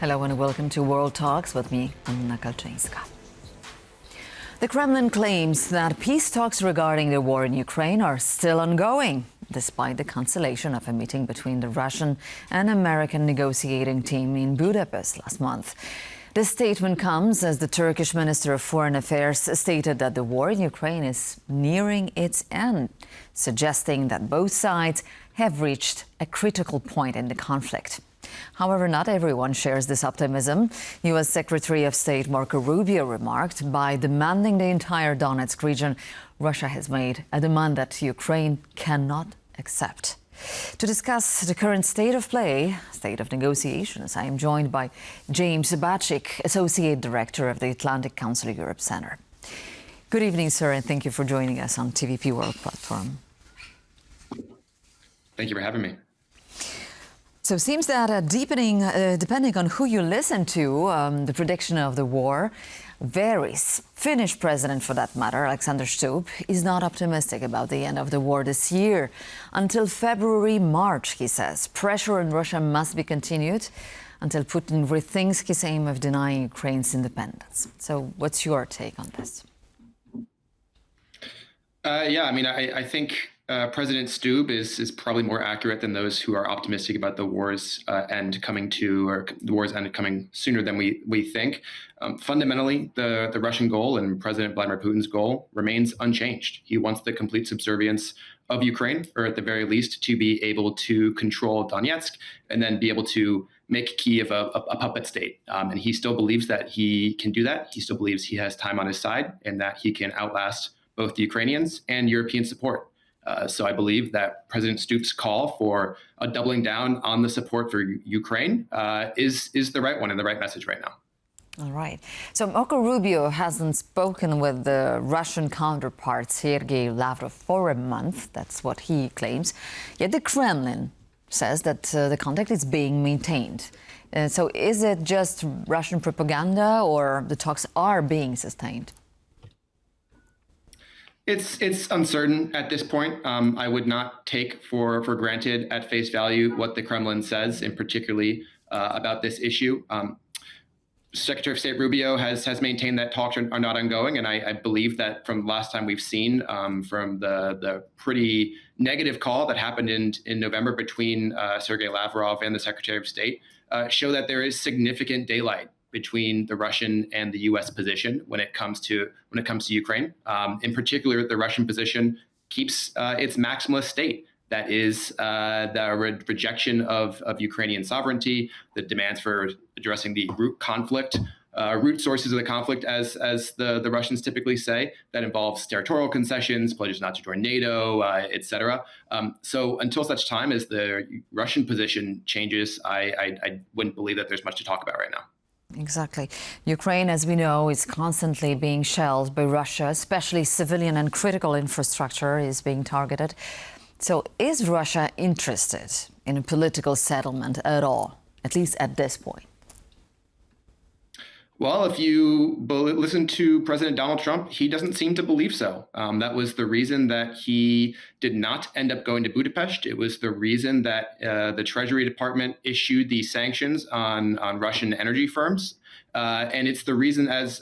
Hello and welcome to World Talks with me, Anna Kalczynska. The Kremlin claims that peace talks regarding the war in Ukraine are still ongoing, despite the cancellation of a meeting between the Russian and American negotiating team in Budapest last month. This statement comes as the Turkish Minister of Foreign Affairs stated that the war in Ukraine is nearing its end, suggesting that both sides have reached a critical point in the conflict. However, not everyone shares this optimism. U.S. Secretary of State Marco Rubio remarked, by demanding the entire Donetsk region, Russia has made a demand that Ukraine cannot accept. To discuss the current state of play, state of negotiations, I am joined by James Batchik, Associate Director of the Atlantic Council Europe Center. Good evening, sir, and thank you for joining us on TVP World platform. Thank you for having me. So it seems that depending on who you listen to, the prediction of the war varies. Finnish president, for that matter, Alexander Stubb, is not optimistic about the end of the war this year. Until February, March, he says, pressure on Russia must be continued until Putin rethinks his aim of denying Ukraine's independence. So what's your take on this? I think President Stubb is probably more accurate than those who are optimistic about the war's end coming sooner than we think. Fundamentally, the Russian goal and President Vladimir Putin's goal remains unchanged. He wants the complete subservience of Ukraine, or at the very least, to be able to control Donetsk and then be able to make Kyiv a puppet state. And he still believes that he can do that. He still believes he has time on his side and that he can outlast both the Ukrainians and European support. So I believe that President Stubb's call for a doubling down on the support for Ukraine is the right one and the right message right now. All right. So Marco Rubio hasn't spoken with the Russian counterpart, Sergei Lavrov, for a month. That's what he claims. Yet the Kremlin says that the contact is being maintained. So is it just Russian propaganda, or the talks are being sustained? It's uncertain at this point. I would not take for granted at face value what the Kremlin says, and particularly about this issue. Secretary of State Rubio has maintained that talks are not ongoing, and I believe that from last time we've seen from the pretty negative call that happened in November between Sergei Lavrov and the Secretary of State show that there is significant daylight between the Russian and the U.S. position when it comes to Ukraine. In particular, the Russian position keeps its maximalist state. That is the rejection of Ukrainian sovereignty, the demands for addressing the root sources of the conflict, as the Russians typically say. That involves territorial concessions, pledges not to join NATO, etc. So until such time as the Russian position changes, I wouldn't believe that there's much to talk about right now. Exactly. Ukraine, as we know, is constantly being shelled by Russia, especially civilian and critical infrastructure is being targeted. So is Russia interested in a political settlement at all, at least at this point? Well, if you listen to President Donald Trump, he doesn't seem to believe so. That was the reason that he did not end up going to Budapest. It was the reason that the Treasury Department issued the sanctions on Russian energy firms. And it's the reason, as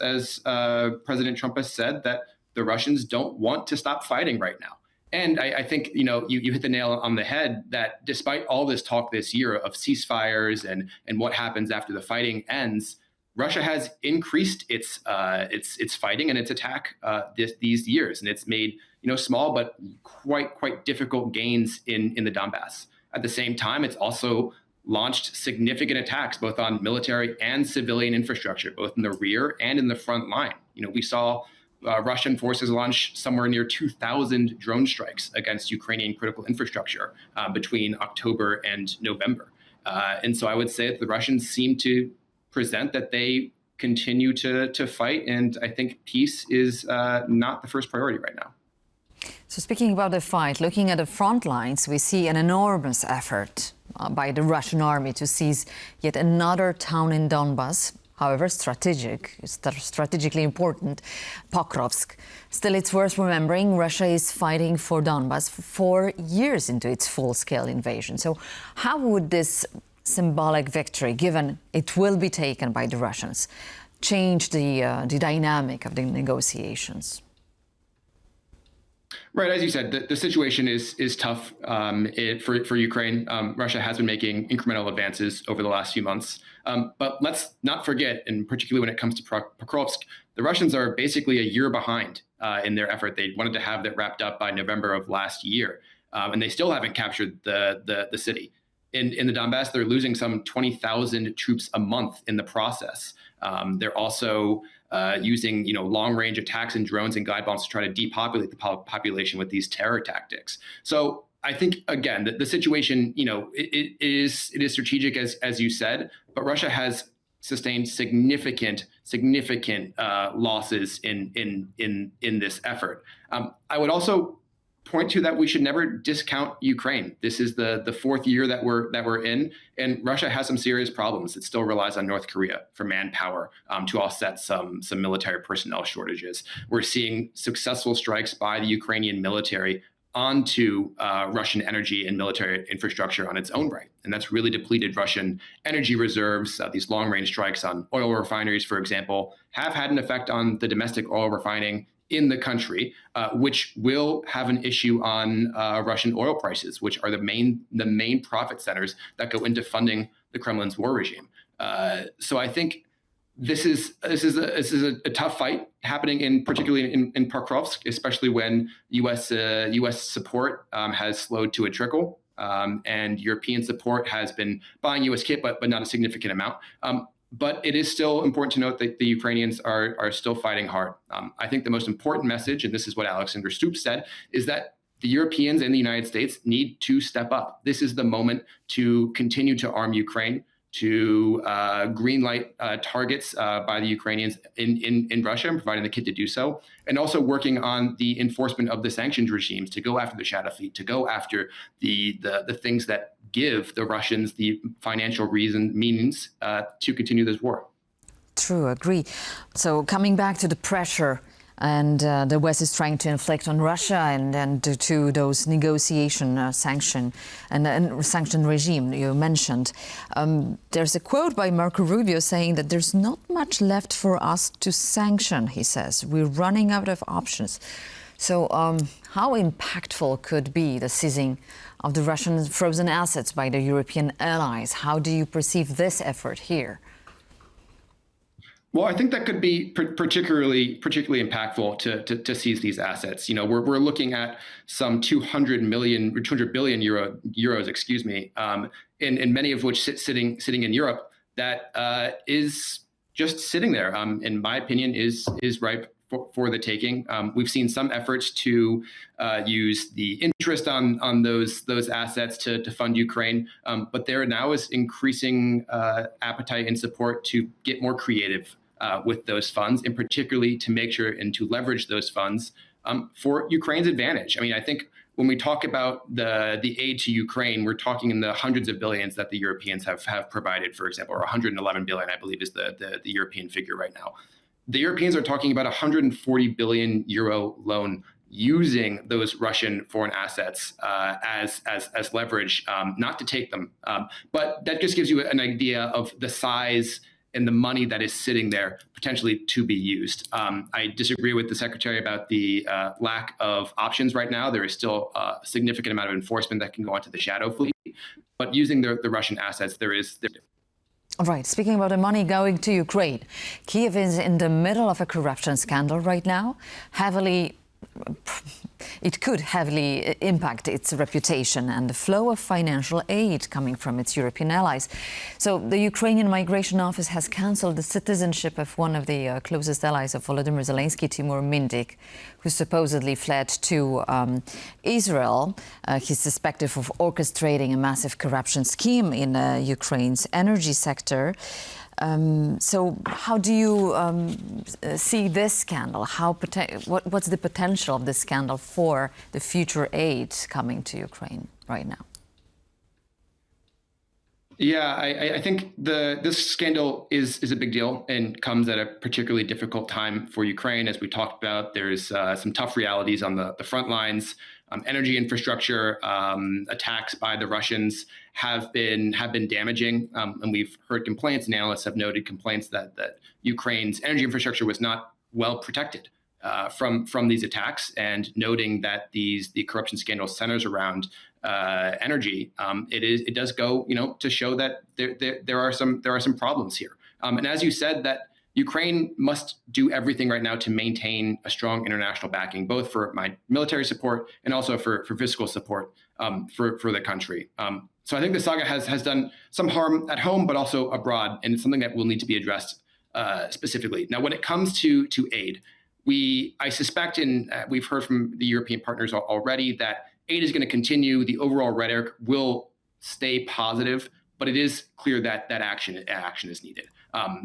President Trump has said, that the Russians don't want to stop fighting right now. And I think, you hit the nail on the head that despite all this talk this year of ceasefires and what happens after the fighting ends, Russia has increased its fighting and its attack these years, and it's made small but quite difficult gains in the Donbas. At the same time, it's also launched significant attacks both on military and civilian infrastructure, both in the rear and in the front line. We saw Russian forces launch somewhere near 2,000 drone strikes against Ukrainian critical infrastructure between October and November. And so I would say that the Russians seem to present that they continue to fight, and I think peace is not the first priority right now. So speaking about the fight, looking at the front lines, we see an enormous effort by the Russian army to seize yet another town in Donbas. However, strategically important, Pokrovsk. Still, it's worth remembering Russia is fighting for Donbas for 4 years into its full-scale invasion. So how would this symbolic victory, given it will be taken by the Russians, change the dynamic of the negotiations? Right, as you said, the situation is tough for Ukraine. Russia has been making incremental advances over the last few months, but let's not forget, and particularly when it comes to Pokrovsk, the Russians are basically a year behind in their effort. They wanted to have that wrapped up by November of last year, and they still haven't captured the city. In the Donbas, they're losing some 20,000 troops a month in the process. They're also using long-range attacks and drones and guide bombs to try to depopulate the population with these terror tactics. So I think, again, the situation, it is strategic, as you said, but Russia has sustained significant losses in this effort. I would also point to that we should never discount Ukraine. This is the fourth year that we're in, and Russia has some serious problems. It still relies on North Korea for manpower to offset some military personnel shortages. We're seeing successful strikes by the Ukrainian military onto Russian energy and military infrastructure on its own right. And that's really depleted Russian energy reserves. These long-range strikes on oil refineries, for example, have had an effect on the domestic oil refining in the country, which will have an issue on Russian oil prices, which are the main profit centers that go into funding the Kremlin's war regime. So I think this is a tough fight happening particularly in Pokrovsk, especially when U.S. support has slowed to a trickle, and European support has been buying U.S. kit, but not a significant amount. But it is still important to note that the Ukrainians are still fighting hard. I think the most important message, and this is what Alexander Stubb said, is that the Europeans and the United States need to step up. This is the moment to continue to arm Ukraine, to greenlight targets by the Ukrainians in Russia and providing the kit to do so, and also working on the enforcement of the sanctions regimes to go after the shadow fleet, to go after the things that give the Russians the financial means to continue this war. True, agree. So coming back to the pressure and the West is trying to inflict on Russia and to those negotiation sanction regime you mentioned. There's a quote by Marco Rubio saying that there's not much left for us to sanction, he says. We're running out of options. So how impactful could be the seizing of the Russian frozen assets by the European allies? How do you perceive this effort here? Well, I think that could be particularly impactful to seize these assets. We're looking at some 200 billion euros, excuse me, and many of which sitting in Europe. That is just sitting there. In my opinion, is ripe for the taking. We've seen some efforts to use the interest on those assets to fund Ukraine, but there now is increasing appetite and support to get more creative with those funds, and particularly to make sure and to leverage those funds for Ukraine's advantage. I mean, I think when we talk about the aid to Ukraine, we're talking in the hundreds of billions that the Europeans have provided, for example, or 111 billion, I believe, is the European figure right now. The Europeans are talking about a 140 billion euro loan using those Russian foreign assets as leverage, not to take them. But that just gives you an idea of the size and the money that is sitting there potentially to be used. I disagree with the Secretary about the lack of options right now. There is still a significant amount of enforcement that can go onto the shadow fleet, but using the Russian assets, there is. All right, speaking about the money going to Ukraine, Kyiv is in the middle of a corruption scandal right now, it could heavily impact its reputation and the flow of financial aid coming from its European allies. So the Ukrainian Migration Office has cancelled the citizenship of one of the closest allies of Volodymyr Zelensky, Timur Mindik, who supposedly fled to Israel. He's suspected of orchestrating a massive corruption scheme in Ukraine's energy sector. So how do you see this scandal? What's the potential of this scandal for the future aid coming to Ukraine right now? Yeah, I think this scandal is a big deal and comes at a particularly difficult time for Ukraine. As we talked about, there's some tough realities on the front lines. Energy infrastructure attacks by the Russians have been damaging, and we've heard complaints, and analysts have noted complaints that Ukraine's energy infrastructure was not well protected from these attacks, and noting that the corruption scandal centers around energy. It does go to show that there are some problems here, and as you said, that Ukraine must do everything right now to maintain a strong international backing, both for my military support and also for fiscal support for the country. So I think the saga has done some harm at home, but also abroad, and it's something that will need to be addressed specifically. Now, when it comes to aid, I suspect, and we've heard from the European partners already, that aid is going to continue. The overall rhetoric will stay positive, but it is clear that action is needed.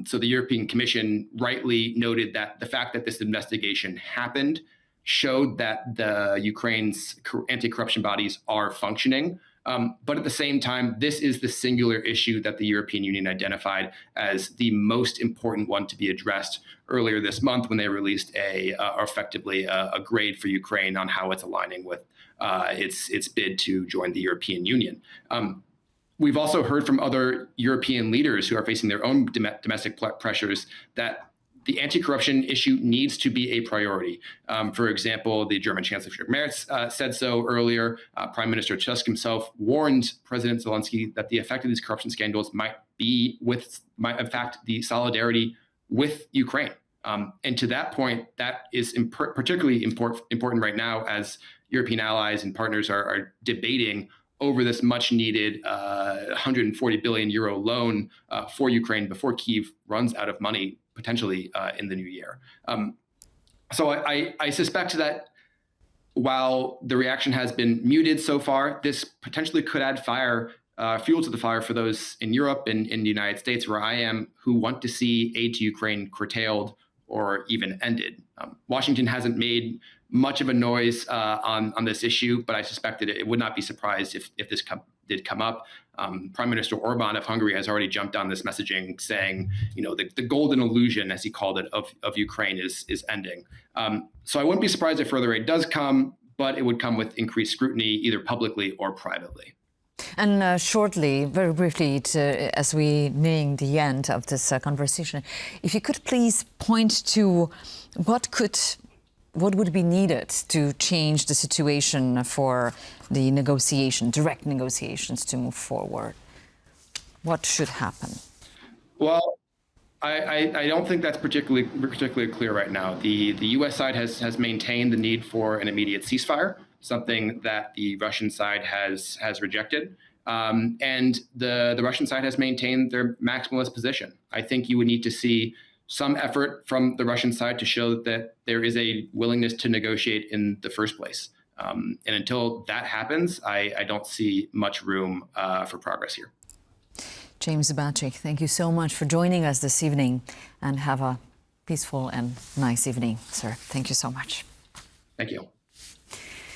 So the European Commission rightly noted that the fact that this investigation happened showed that the Ukraine's anti-corruption bodies are functioning. But at the same time, this is the singular issue that the European Union identified as the most important one to be addressed earlier this month, when they released effectively a grade for Ukraine on how it's aligning with its bid to join the European Union. We've also heard from other European leaders who are facing their own domestic pressures that the anti-corruption issue needs to be a priority. For example, the German Chancellor Merz said so earlier. Prime Minister Tusk himself warned President Zelensky that the effect of these corruption scandals might affect the solidarity with Ukraine. And to that point, that is particularly important right now, as European allies and partners are debating over this much-needed 140 billion euro loan for Ukraine before Kyiv runs out of money, potentially in the new year. So I suspect that while the reaction has been muted so far, this potentially could add fuel to the fire for those in Europe and in the United States, where I am, who want to see aid to Ukraine curtailed or even ended. Washington hasn't made much of a noise on this issue, but I suspect that it would not be surprised if this did come up. Prime Minister Orban of Hungary has already jumped on this messaging, saying, the golden illusion, as he called it, of Ukraine is ending. So I wouldn't be surprised if further aid does come, but it would come with increased scrutiny, either publicly or privately. And shortly, very briefly, as we nearing the end of this conversation, if you could please point to what would be needed to change the situation for the direct negotiations to move forward? What should happen? Well, I don't think that's particularly clear right now. The U.S. side has maintained the need for an immediate ceasefire, something that the Russian side has rejected. And the Russian side has maintained their maximalist position. I think you would need to see some effort from the Russian side to show that there is a willingness to negotiate in the first place. And until that happens, I don't see much room for progress here. James Batchik, thank you so much for joining us this evening, and have a peaceful and nice evening, sir. Thank you so much. Thank you.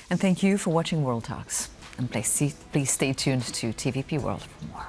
And thank you for watching World Talks. And please stay tuned to TVP World for more.